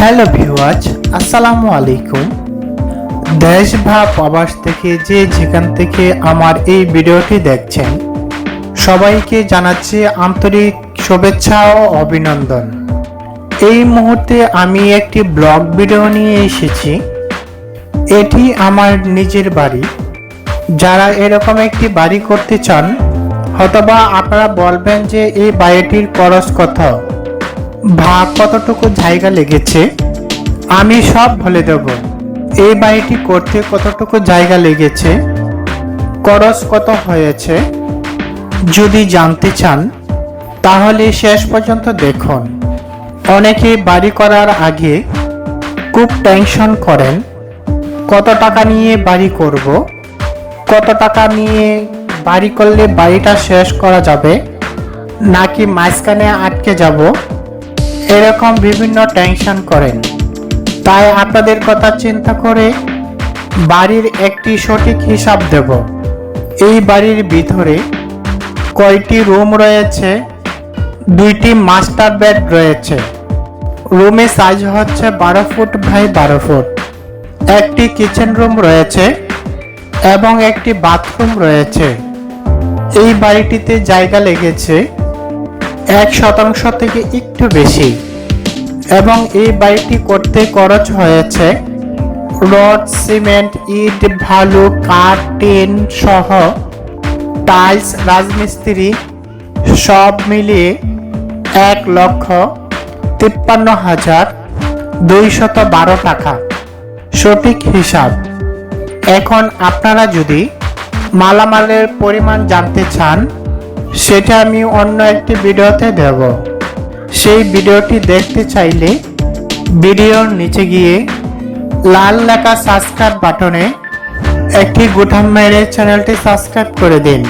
Hello viewers, আসসালামু আলাইকুম। দেশ বা প্রবাস থেকে যেখান থেকে আমার এই ভিডিওটি দেখছেন, সবাইকে জানাচ্ছি আন্তরিক শুভেচ্ছা ও অভিনন্দন। এই মুহূর্তে আমি একটি ব্লগ ভিডিও নিয়ে এসেছি। এটি আমার নিজের বাড়ি। যারা এরকম একটি বাড়ি করতে চান, হয়তোবা আপনারা বলবেন যে এই বাড়িটির খরচ কত বা কতটুকু জায়গা লেগেছে, আমি সব বলে দেব। এই বাড়িটি করতে কতটুকু জায়গা লেগেছে, খরচ কত হয়েছে। যদি জানতে চান তাহলে শেষ পর্যন্ত দেখুন। অনেকে বাড়ি করার আগে খুব টেনশন করেন, কত টাকা নিয়ে বাড়ি করব, কত টাকা নিয়ে বাড়ি করলে বাড়িটা শেষ করা যাবে নাকি মাঝখানে আটকে যাব, এরকম বিভিন্ন টেনশন করেন। তাই আপনাদের কথা চিন্তা করে বাড়ির একটি সঠিক হিসাব দেব। এই বাড়ির ভিতরে কয়টি রুম রয়েছে? 2টি মাস্টার বেড রয়েছে। রুমের সাইজ হচ্ছে 12 ফুট বাই 12 ফুট। একটি কিচেন রুম রয়েছে এবং একটি বাথরুম রয়েছে। এই বাড়িটিতে জায়গা লেগেছে 1% থেকে একটু বেশি এবং এই বাড়িটি করতে খরচ হয়েছে রড, সিমেন্ট, ইট, বালু, কাঠ, টিন সহ টাইলস, রাজমিস্ত্রি সব মিলিয়ে 1,53,212 টাকা সঠিক হিসাব। এখন আপনারা যদি মালামালের পরিমাণ জানতে চান, সেটা আমি অন্য একটি ভিডিওতে দেব। সেই ভিডিওটি দেখতে চাইলে ভিডিওর নিচে গিয়ে লাল লেখা সাবস্ক্রাইব বাটনে একটি গুটাম মেরে চ্যানেলটি সাবস্ক্রাইব করে দিন।